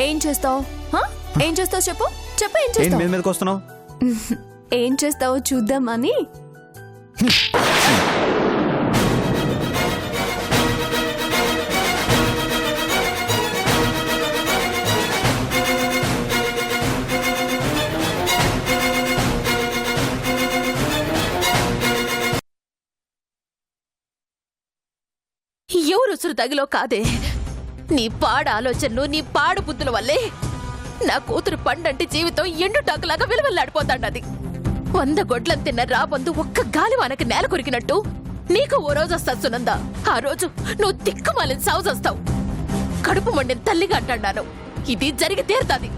ఏం చేస్తావు? ఏం చేస్తావు చెప్పు చెప్పు. ఏం ఏంటి చేస్తావు? మీద మీదకి వస్తున్నావు? ఏం చేస్తావో చూద్దామని. ఎవరు ఉసురు తగిలో కాదే, నీ పాడ ఆలోచనలు నీ పాడు బుద్ధుల వల్లే నా కూతురు పండంటి జీవితం ఎండుటాకులాగా విలువల్లాడిపోతాండది. 100 గొడ్లను తిన్న రాబందు ఒక్క గాలి వానకి నేల కొరికినట్టు నీకు ఓ రోజు వస్తా సునందా. ఆ రోజు నువ్వు తిక్కుమాలిన సావుజొస్తావు. కడుపు మండిన తల్లిగా అంటాను. ఇది జరిగి తీరుతాది.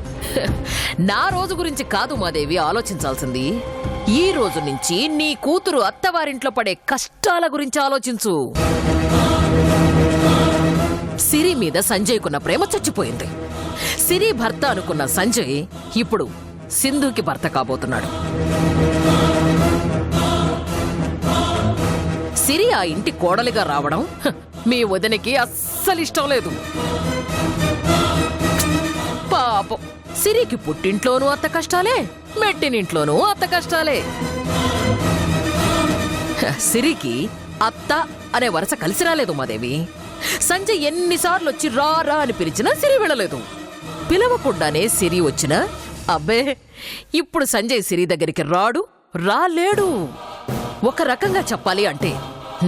నా రోజు గురించి కాదు మాదేవి ఆలోచించాల్సింది. ఈ రోజు నుంచి నీ కూతురు అత్తవారింట్లో పడే కష్టాల గురించి ఆలోచించు. సిరి మీద సంజయ్కున్న ప్రేమ చచ్చిపోయింది. సిరి భర్త అనుకున్న సంజయ్ ఇప్పుడు సింధుకి భర్త కాబోతున్నాడు. సిరి ఆ ఇంటి కోడలిగా రావడం మీ వదినకి అస్సలిష్టం లేదు. పాపం సిరికి పుట్టింట్లోనూ అత్త కష్టాలే, మెట్టినింట్లోనూ అత్త కష్టాలే. సిరికి అత్త అనే వరస కలిసి రాలేదు మాదేవి. సంజయ్ ఎన్నిసార్లు వచ్చి రా రా అని పిలిచినా సిరి వెళ్ళలేదు. పిలవకుండానే సిరి వచ్చినా అబ్బే ఇప్పుడు సంజయ్ సిరి దగ్గరికి రాలేడు. ఒక రకంగా చెప్పాలి అంటే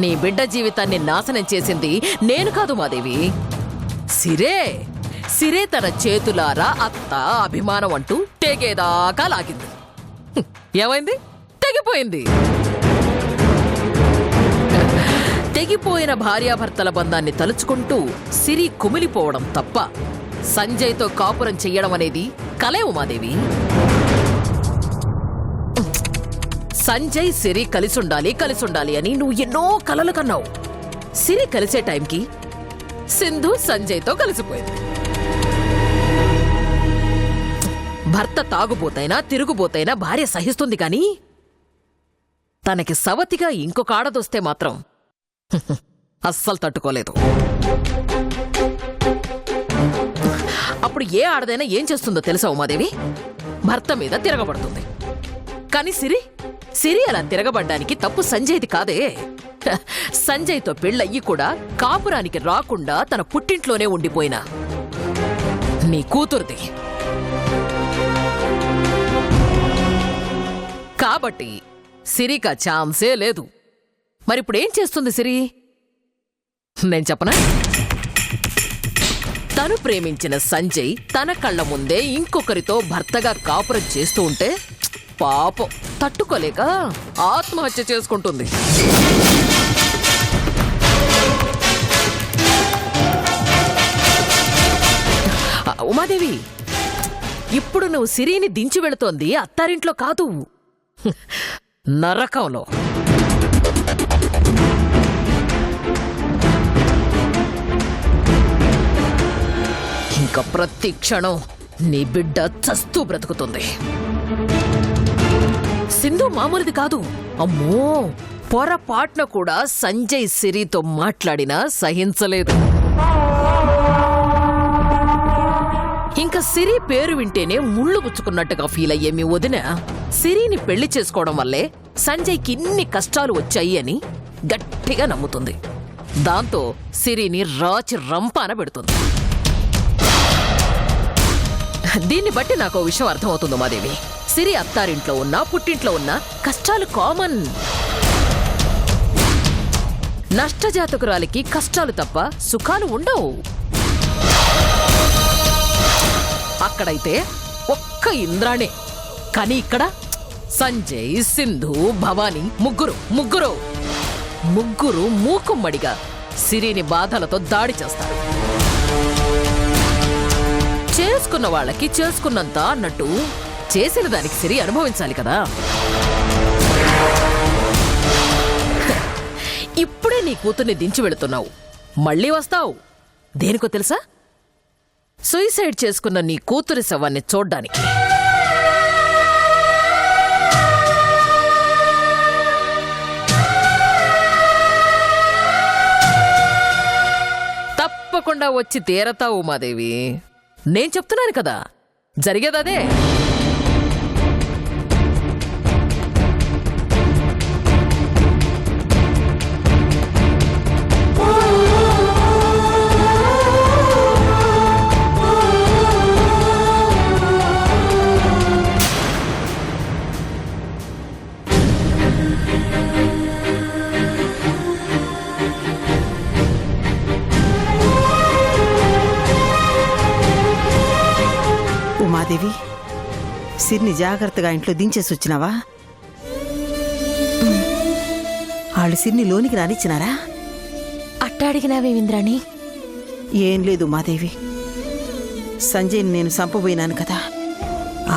నీ బిడ్డ జీవితాన్ని నాశనం చేసింది నేను కాదు మాదేవి, సిరే తన చేతులారా అత్త అభిమానం అంటూ తెగేదాకా లాగింది. ఏమైంది? తెగిపోయింది. తెగిపోయిన భార్యాభర్తల బంధాన్ని తలుచుకుంటూ సిరి కుమిలిపోవడం తప్ప సంజయ్తో కాపురం చెయ్యడం అనేది కలే ఉమాదేవి. సంజయ్ సిరి కలిసుండాలి అని నువ్వు ఎన్నో కలలు కన్నావు. సిరి కలిసే టైంకి సింధు సంజయ్తో కలిసిపోయింది. భర్త తాగుబోతైనా తిరుగుబోతైనా భార్య సహిస్తుంది కాని తనకి సవతిగా ఇంకొక ఆడదొస్తే మాత్రం అస్సలు తట్టుకోలేదు. అప్పుడు ఏ ఆడదైనా ఏం చేస్తుందో తెలుసా ఉమాదేవి? భర్త మీద తిరగబడుతుంది. కాని సిరి అలా తిరగబడ్డానికి తప్పు సంజయ్ది కాదే. సంజయ్తో పెళ్ళయ్యి కూడా కాపురానికి రాకుండా తన పుట్టింట్లోనే ఉండిపోయినా నీ కూతురుది. కాబట్టి సిరికా ఛాన్సే లేదు. మరిప్పుడేం చేస్తుంది సిరి? నేను చెప్పనా? తను ప్రేమించిన సంజయ్ తన కళ్ళ ముందే ఇంకొకరితో భర్తగా కాపురం చేస్తూ ఉంటే పాపం తట్టుకోలేక ఆత్మహత్య చేసుకుంటుంది. ఉమాదేవి, ఇప్పుడు నువ్వు సిరిని దించి వెళుతోంది అత్తారింట్లో కాదు, నరకంలో. ఇంకా ప్రతి క్షణం నీ బిడ్డ చస్తూ బ్రతుకుతుంది. సింధు మామూలుది కాదు. అమ్మో, పొరపాటున కూడా సంజయ్ సిరితో మాట్లాడినా సహించలేదు. ఇంకా సిరి పేరు వింటేనే ముళ్ళు గుచ్చుకున్నట్టుగా ఫీల్ అయ్యే మీ వదిన సిరిని పెళ్లి చేసుకోవడం వల్లే సంజయ్కి ఇన్ని కష్టాలు వచ్చాయి అని గట్టిగా నమ్ముతుంది. దాంతో సిరిని రాచి రంపాన పెడుతుంది. దీన్ని బట్టి నాకు విషయం అర్థమవుతుంది మాదేవి. సిరి అత్తారింట్లో ఉన్నా పుట్టింట్లో ఉన్నా కష్టాలు కామన్. నష్టజాతకురాలికి కష్టాలు తప్ప సుఖాలు ఉండవు. అక్కడైతే ఒక్క ఇంద్రాణే. కానీ ఇక్కడ సంజయ్, సింధు, భవానీ ముగ్గురు మూకుమ్మడిగా సిరిని బాధలతో దాడి చేస్తారు. చేసుకున్న వాళ్ళకి చేసుకున్నంత అన్నట్టు చేసిన దానికి సిరి అనుభవించాలి కదా. ఇప్పుడే నీ కూతుర్ని దించి వెళుతున్నావు, మళ్ళీ వస్తావు. దేనికో తెలుసా? సూసైడ్ చేసుకున్న నీ కూతురి శవాన్ని చూడ్డానికి. తప్పకుండా వచ్చి తీరతావు ఉమాదేవి, నేను చెప్తున్నాను కదా, జరిగేదదే. ఉమాదేవి, సిరిని జాగ్రత్తగా ఇంట్లో దించేసి వచ్చినావా? వాళ్ళు సిరిని లోనికి రానిచ్చినారా? అట్టాడిగినావేమింద్రాణి? ఏం లేదు ఉమాదేవి, సంజయ్ని నేను చంపబోయినాను కదా,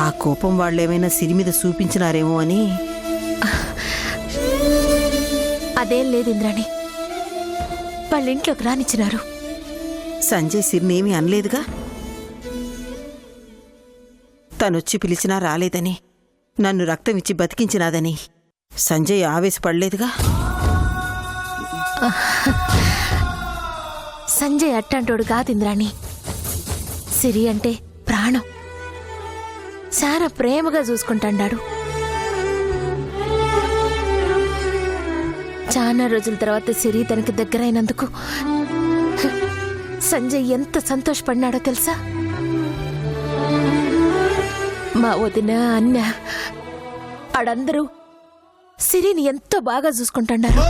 ఆ కోపం వాళ్ళేమైనా సిరి మీద చూపించినారేమో అని. అదేం లేదు ఇంద్రాణి, వాళ్ళ ఇంట్లోకి రానిచ్చినారు. సంజయ్ సిరిని ఏమీ అనలేదుగా? తనొచ్చి పిలిచినా రాలేదని, నన్ను రక్తం ఇచ్చి బతికించినాదని సంజయ్ ఆవేశపడలేదుగా? సంజయ్ అట్టాంటోడు కాదింద్రాణి. సిరి అంటే ప్రాణం, చాలా ప్రేమగా చూసుకుంటాడాడు. చాలా రోజుల తర్వాత సిరి తనకి దగ్గరైనందుకు సంజయ్ ఎంత సంతోషపడినాడో తెలుసా? మా వదిన, అన్న, ఆడందరూ సిరిని ఎంతో బాగా చూసుకుంటున్నారు.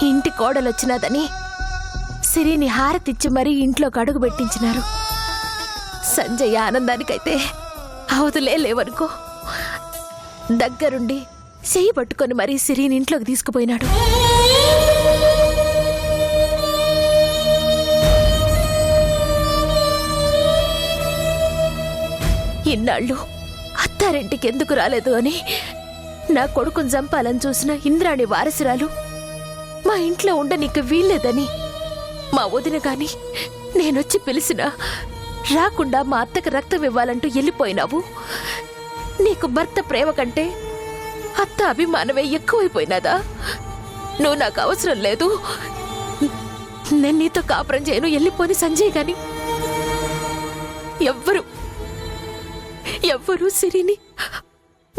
ఇంటి కోడలొచ్చినాదని సిరిని హారతిచ్చి మరీ ఇంట్లోకి అడుగు పెట్టించినారు. సంజయ్ ఆనందానికైతే అవతులే లేవనుకో. దగ్గరుండి చెయ్యి పట్టుకొని మరీ సిరిని ఇంట్లోకి తీసుకుపోయినాడు. ఇన్నాళ్ళు అత్తారింటికి ఎందుకు రాలేదు అని నా కొడుకుని చంపాలని చూసిన ఇంద్రాణి వారసురాలు మా ఇంట్లో ఉండనీకు వీల్లేదని మా వదిన గాని నేనొచ్చి పిలిచినా రాకుండా మా అత్తకి రక్తం ఇవ్వాలంటూ వెళ్ళిపోయినావు. నీకు భర్త ప్రేమ కంటే అత్త అభిమానమే ఎక్కువైపోయినదా? నువ్వు నాకు అవసరం లేదు, నేను నీతో కాపురం చేయను, వెళ్ళిపోని సంజయ్ గాని. ఎవ్వరూ సిరిని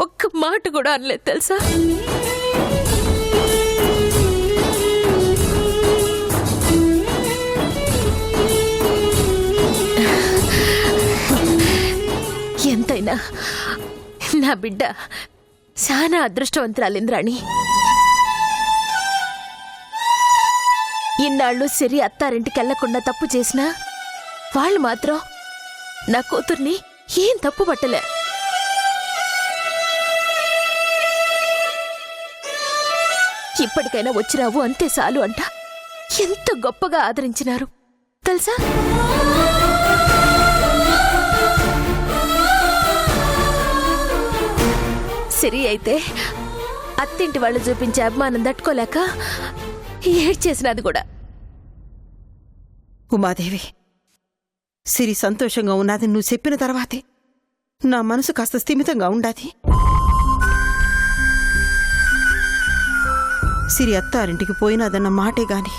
ఒక్క మాట కూడా అనలేదు తెలుసా? ఎంతైనా నా బిడ్డ చాలా అదృష్టవంతురాలింద్రాణి. ఇన్నాళ్ళు సిరి అత్తారింటికి వెళ్లకుండా తప్పు చేసినా వాళ్ళు మాత్రం నా కూతుర్ని ఏం తప్పు పట్టలే. ఇప్పటికైనా వచ్చినావు అంతే చాలు అంట ఎంత గొప్పగా ఆదరించినారు తెలుసా? సిరి అయితే అత్తింటి వాళ్ళు చూపించే అభిమానం తట్టుకోలేక ఏడ్చేసినది కూడా. ఉమాదేవి, సిరి సంతోషంగా ఉన్నది నువ్వు చెప్పిన తర్వాతే నా మనసు కాస్త స్థిమితంగా ఉండాది. సిరి అత్తారింటికి పోయినాదన్న మాటే గాని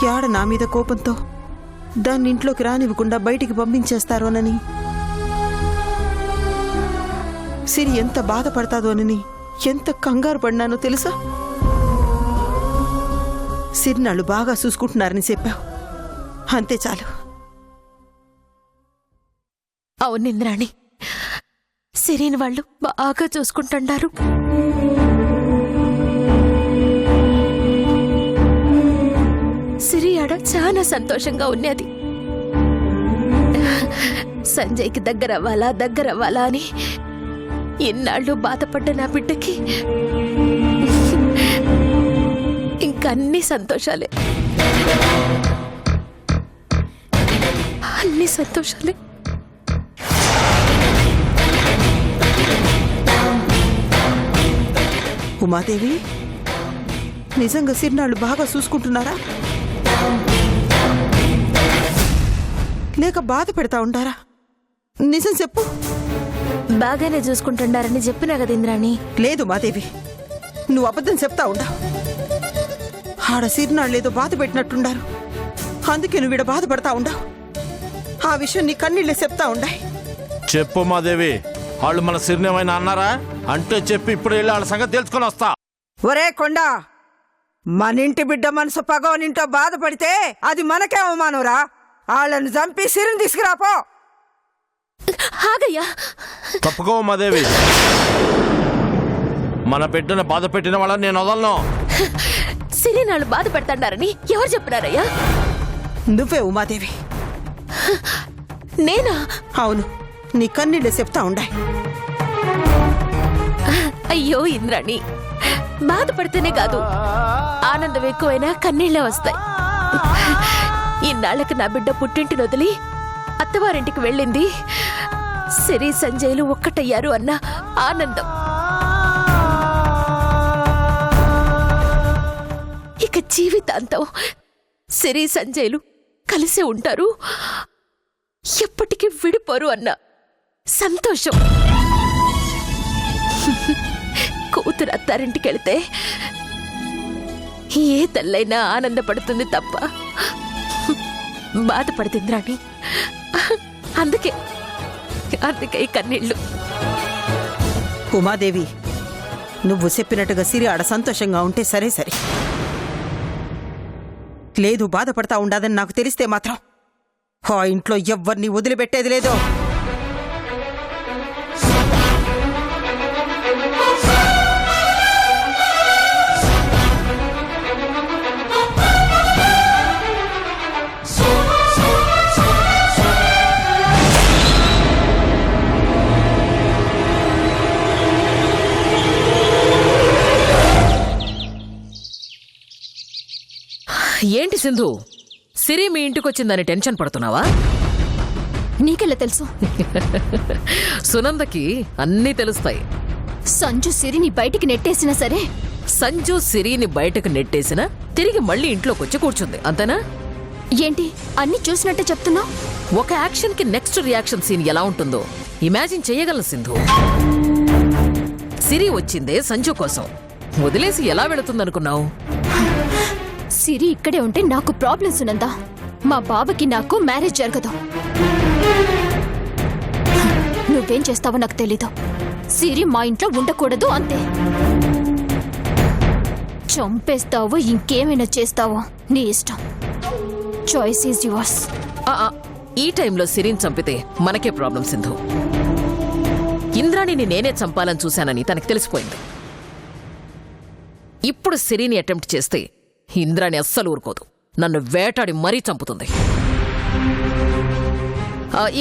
యాడ నా మీద కోపంతో దాన్ని ఇంట్లోకి రానివ్వకుండా బయటికి పంపించేస్తారోనని, సిరి ఎంత బాధపడతాదోనని ఎంత కంగారు పడినానో తెలుసా? సిరినాళ్ళు బాగా చూసుకుంటున్నారని చెప్పావు, అంతే చాలు. అవును ఇంద్రాణి, సిరిని వాళ్ళు బాగా చూసుకుంటున్నారు. సిరి ఆడ చాలా సంతోషంగా ఉన్నది. సంజయ్కి దగ్గరవ్వాలా అని ఇన్నాళ్ళు బాధపడ్డ నా బిడ్డకి ఇంకన్నీ సంతోషాలే, అన్ని సంతోషాలే. ఉమాదేవి, నిజంగా సిరినాళ్ళు బాగా చూసుకుంటున్నారా లేక బాధ పెడతా ఉంటారా? నిజం చెప్పు. బాగానే చూసుకుంటున్నారని చెప్పినా కదా ఇంద్రాణి. లేదు మాదేవి, నువ్వు అబద్ధం చెప్తా ఉండా. ఆడ సిరినాళ్ళేదో బాధ పెట్టినట్టుండారు. అందుకే నువ్వు ఈడ బాధపడతా ఉండవు. ఆ విషయం నీ కన్నీళ్ళే చెప్తా ఉండాయి. చెప్పు మాదేవి, వాళ్ళు మన సిరినేమైనా అన్నారా? అంటే చెప్పి ఇప్పుడు వెళ్ళి వాళ్ళ సంగతి తెలుసుకొని వస్తా. ఒరే కొండా, మన ఇంటి బిడ్డ మనసు పగవనింటో బాధపడితే అది మనకే అవమానంరా. వాళ్ళను చంపి సిరిని తీసుకురాపో. ఆగయ్యా, తప్పుకో మాదేవి. మన బిడ్డను బాధ పెట్టిన వాళ్ళని నేను వదలను. సిరి నాళ్ళు బాధ పెడతాడారని ఎవరు చెప్పినారయ్యా? నువ్వే ఉమాదేవి. నేనా? అవును, నీ కన్నీళ్ళే చెప్తా ఉండాయి. అయ్యో ఇంద్రాణి, బాధపడితేనే కాదు, ఆనందం ఎక్కువైనా కన్నీళ్లే వస్తాయి. ఇన్నాళ్ళకి నా బిడ్డ పుట్టింటిని వదిలి అత్తవారింటికి వెళ్ళింది. సిరి సంజయ్లు ఒక్కటయ్యారు అన్న ఆనందం. ఇక జీవితాంతం సిరి సంజయ్లు కలిసి ఉంటారు, ఎప్పటికీ విడిపోరు అన్న సంతోషం. కూతురు అత్తారింటికి వెళితే ఏ తల్లైనా ఆనందపడుతుంది తప్ప బాధపడుతుంది రాణి. అందుకే ఈ కన్నీళ్ళు. ఉమాదేవి, నువ్వు చెప్పినట్టుగా సిరి ఆడ సంతోషంగా ఉంటే సరే సరే. లేదు బాధపడతా ఉండాదని నాకు తెలిస్తే మాత్రం ఆ ఇంట్లో ఎవ్వరిని వదిలిపెట్టేది లేదో. ఏంటి సింధు, సిరి మీ ఇంటికి వచ్చిందని టెన్షన్ పడుతున్నావా? నీకెలా తెలుసు? సునందకి అన్నీ తెలుస్తాయి. సంజు సిరిని బయటికి నెట్టేసినా సరే, సంజు సిరిని బయటకు నెట్టేసినా తిరిగి మళ్ళీ ఇంట్లోకి వచ్చి కూర్చుంది, అంతేనా? ఏంటి అన్ని చూసినట్టే చెప్తున్నావు? ఒక యాక్షన్ కి నెక్స్ట్ రియాక్షన్ సీన్ ఎలా ఉంటుందో ఇమాజిన్ చేయగలను సింధు. సిరి వచ్చిందే సంజు కోసం, వదిలేసి ఎలా వెళుతుందనుకున్నావు? సిరి ఇక్కడే ఉంటే నాకు ప్రాబ్లమ్స్ ఉన్నందా? మా బావకి నాకు మ్యారేజ్ జరగదు. నువ్వేం చేస్తావో నాకు తెలీదు. సిరి మా ఇంట్లో ఉండకూడదు అంతే. చంపేస్తావో ఇంకేమైనా చేస్తావో నీ ఇష్టం. Choice is yours. ఈ టైంలో సిరిని చంపితే మనకే ప్రాబ్లం సింధు. ఇంద్రాణిని నేనే చంపాలని చూశానని తనకి తెలిసిపోయింది. ఇప్పుడు సిరిని అటెంప్ట్ చేస్తే ఇంద్రాణి అస్సలు ఊరుకోదు, నన్ను వేటాడి మరీ చంపుతుంది.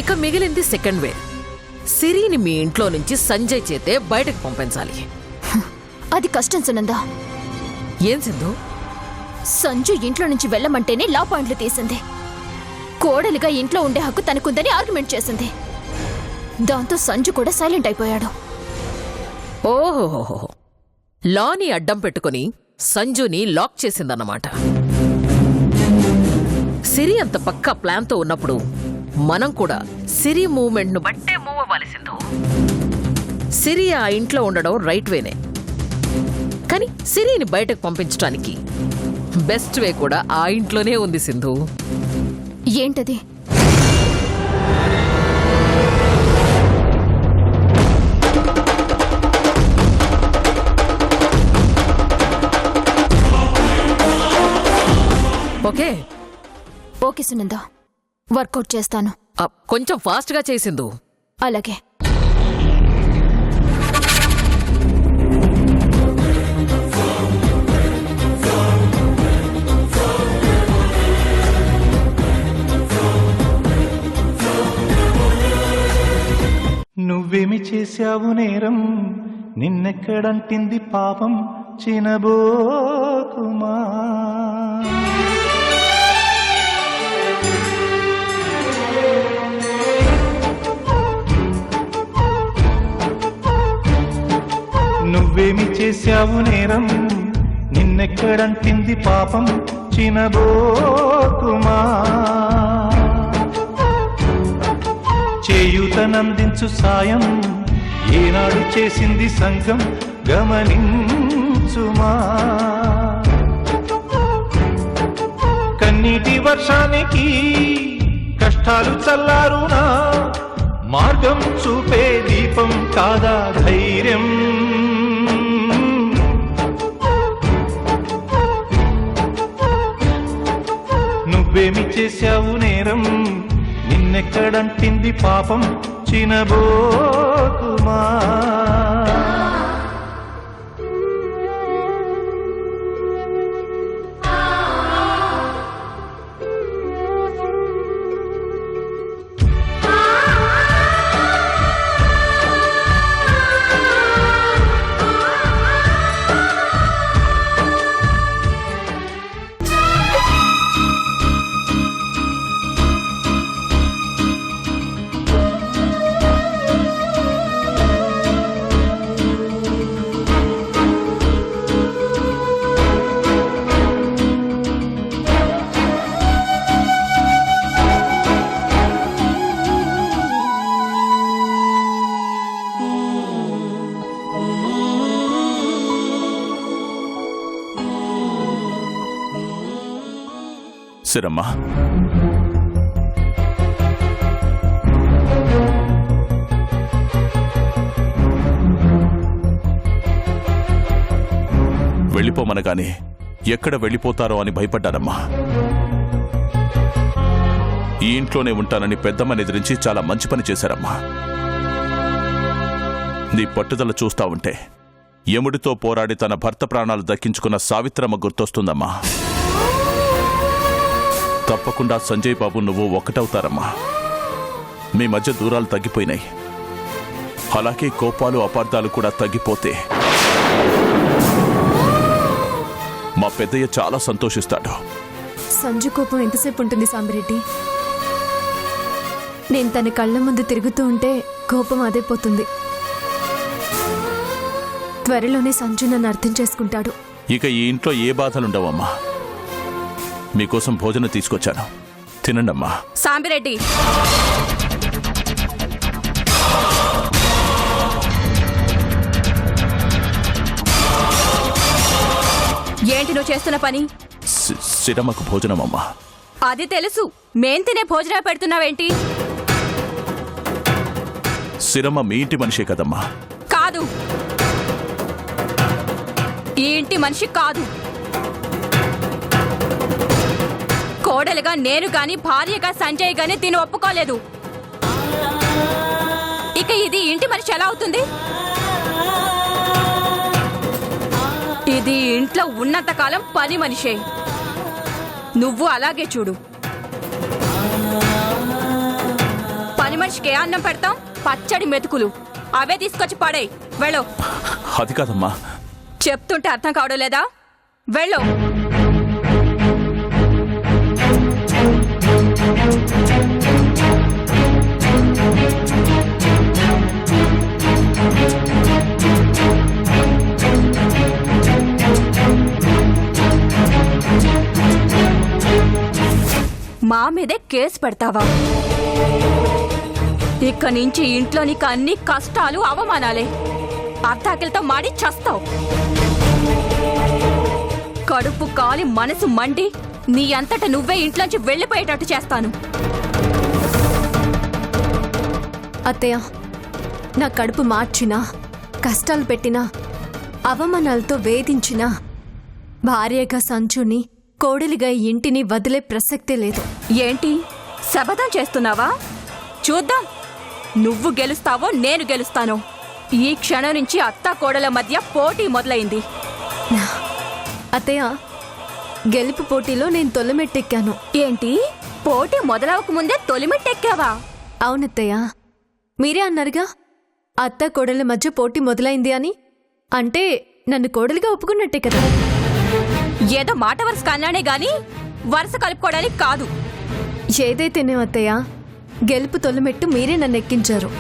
ఇక మిగిలింది సెకండ్ వే. సిరిని మీ ఇంట్లో నుంచి సంజయ్ చేతే బయటకు పంపించాలి. అది కష్టం సునందా. ఏం సింధు? సంజు ఇంట్లో నుంచి వెళ్ళమంటేనే లా పాయింట్లు తీసింది. కోడలిగా ఇంట్లో ఉండే హక్కు తనకుందని ఆర్గ్యుమెంట్ చేసింది. దాంతో సంజు కూడా సైలెంట్ అయిపోయాడు. ఓహోహోహో, లాని అడ్డం పెట్టుకుని సంజుని లాక్ చేసిందన్నమాట. సిరి అంత పక్కా ప్లాన్తో ఉన్నప్పుడు మనం కూడా సిరి మూవ్మెంట్ ను బట్టే మూవ్ అవ్వాలి సింధు. సిరి ఆ ఇంట్లో ఉండడం రైట్ వేనే, కానీ సిరిని బయటకు పంపించడానికి బెస్ట్ వే కూడా ఆ ఇంట్లోనే ఉంది సింధు. ఏంటది? ఓకే ఓకే సునందా, వర్కౌట్ చేస్తాను. కొంచెం ఫాస్ట్ గా చేసిందు. అలాగే. నువ్వేమి చేశావు నేరం, నిన్నెక్కడంటింది పాపం, చినబోకుమా. నువ్వేమి చేశావు నేరం, నిన్నెక్కడంటింది పాపం, చినబోకుమా. చేయూతనందించు సాయం ఏనాడు చేసింది సంఘం, గమనించుమా. కన్నీటి వర్షానికి కష్టాలు చల్లారునా మార్గం చూపే దీపం కాదా ధైర్యం నువ్వేమి చేశావు నేరం నిన్నెక్కడంటింది పాపం చినబోకుమా సిరమ్మా, వెళ్ళిపోమనగానే ఎక్కడ వెళ్ళిపోతారో అని భయపడ్డానమ్మా. ఈ ఇంట్లోనే ఉంటానని పెద్దమ్మని ఎదిరించి చాలా మంచి పని చేశారమ్మా. నీ పట్టుదల చూస్తా ఉంటే యముడితో పోరాడి తన భర్త ప్రాణాలు దక్కించుకున్న సావిత్రమ్మ గుర్తొస్తుందమ్మా. తప్పకుండా సంజయ్ బాబు నువ్వు ఒకటవుతారమ్మా. మీ మధ్య దూరాలు తగ్గిపోయినాయి. అలాగే కోపాలు అపార్థాలు కూడా తగ్గిపోతే మా పెద్దయ్య చాలా సంతోషిస్తాడు. సంజు కోపం ఎంతసేపు ఉంటుంది సాంబిరెడ్డి? నేను తన కళ్ళ ముందు తిరుగుతూ ఉంటే కోపం అదే పోతుంది. త్వరలోనే సంజు నన్ను అర్థం చేసుకుంటాడు. ఇక ఈ ఇంట్లో ఏ బాధలుండవమ్మా. మీకోసం భోజనం తీసుకొచ్చాను, తినండమ్మా. సాంబిరెడ్డి, ఏంటి నువ్వు చేస్తున్న పని? సిరమ్మకు భోజనమమ్మా. అది తెలుసు, మేం తినే భోజనం పెడుతున్నావేంటి? సిరమ్మ మీ ఇంటి మనిషే కదమ్మా. కాదు, ఈ ఇంటి మనిషి కాదు. కోడలుగా నేను గాని భార్యగా సంజయ్ గాని దీన్ని ఒప్పుకోలేదు. ఇక ఇది ఇంటి మనిషి ఎలా అవుతుంది? ఇది ఇంట్లో ఉన్నంత కాలం పని మనిషే. నువ్వు అలాగే చూడు. పని మనిషికి ఏ అన్నం పెడతాం? పచ్చడి మెతుకులు, అవే తీసుకొచ్చి పడే. వెళ్ళు. అది కాదమ్మా. చెప్తుంటే అర్థం కావడం లేదా? వెళ్ళు. మా మీదే కేసు పెడతావా? ఇక్కడి నుంచి ఇంట్లో నీకు అన్ని కష్టాలు అవమానాలే. అర్ధాకిలతో మాడి చస్తావు. కడుపు కాలి మనసు మండి నీ అంతట నువ్వే ఇంట్లోంచి వెళ్ళిపోయేటట్టు చేస్తాను. అత్తయ్య, నా కడుపు మార్చినా, కష్టాలు పెట్టినా, అవమానాలతో వేధించినా భార్యగా సంచుని, కోడలిగా ఇంటిని వదిలే ప్రసక్తే లేదు. ఏంటి శపథం చేస్తున్నావా? చూద్దాం, నువ్వు గెలుస్తావో నేను గెలుస్తానో. ఈ క్షణం నుంచి అత్తా కోడల మధ్య పోటీ మొదలైంది. అత్తయ్య, గెలుపు పోటీలో నేను తొలిమెట్టెక్కాను. ఏంటి, పోటీ మొదలవక ముందే తొలిమెట్టెక్కావా? అవునత్తయ్య, మీరే అన్నారుగా అత్త కోడల మధ్య పోటీ మొదలైంది అని. అంటే నన్ను కోడలిగా ఒప్పుకున్నట్టే కదా. ఏదో మాట వరుస కన్నానే గాని వరుస కలుపుకోవడానికి కాదు. ఏదైతేనే అత్తయ్య, గెలుపు తొలిమెట్టు మీరే నన్ను ఎక్కించారు.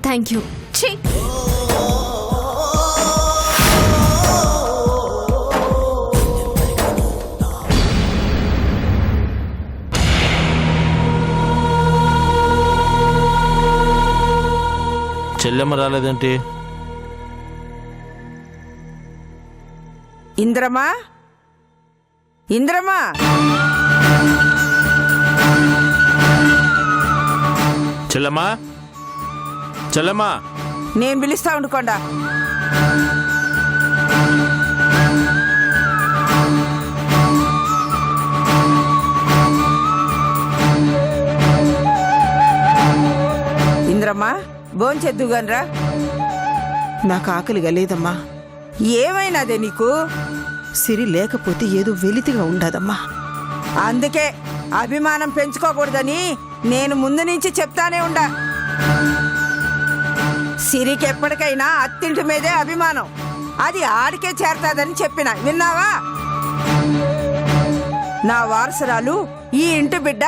Thank you. ఛీ! చెల్లెమ్మ రాలేదేంటి? ఇంద్రమా, ఇంద్రమా. చెల్లమ్మా చెల్లమ్మా నేను పిలుస్తా ఉండుకోండా. ఇంద్రమ్మా భోంచెద్దుగానరా. నాకు ఆకలిగా లేదమ్మా. ఏమైనాదే నీకు? సిరి లేకపోతే ఏదో వెలితిగా ఉండదమ్మా. అందుకే అభిమానం పెంచుకోకూడదని నేను ముందు నుంచి చెప్తానే ఉండా. సిరికి ఎప్పటికైనా అత్తింటి మీదే అభిమానం, అది ఆడికే చేరతాదని చెప్పిన విన్నావా? నా వారసురాలు ఈ ఇంటి బిడ్డ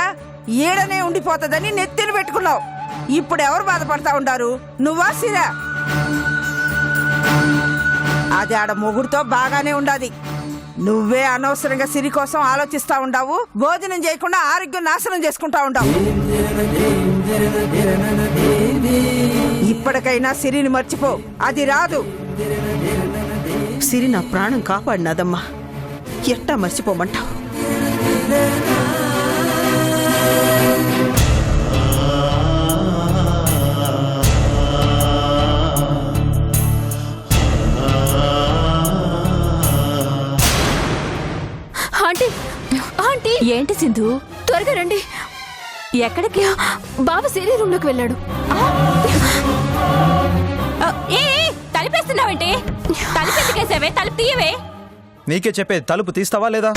ఈడనే ఉండిపోతుందని నెత్తిన పెట్టుకున్నావు. ఇప్పుడు ఎవరు బాధపడతా ఉండారు, నువ్వా సిరా? అది ఆడ మొగుడుతో బాగానే ఉండాది. నువ్వే అనవసరంగా సిరి కోసం ఆలోచిస్తా ఉండావు. భోజనం చేయకుండా ఆరోగ్యం నాశనం చేసుకుంటా ఉండావు. ఇప్పటికైనా సిరిని మర్చిపో, అది రాదు. సిరి నా ప్రాణం కాపాడినదమ్మా, ఎట్టా మర్చిపోమంటావు? ఆంటీ ఆంటీ, ఏంటి సింధు? త్వరగా రండి. ఎక్కడికి? బావ సిరి రూమ్ లోకి వెళ్ళాడు. తలుపేస్తున్నావేంటి? తలుపు ఎందుకేసావే? తలుపు తీయవే. నీకే చెప్పే, తలుపు తీస్తావా లేదా?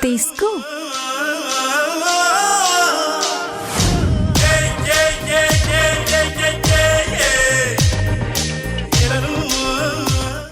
తీసుకో.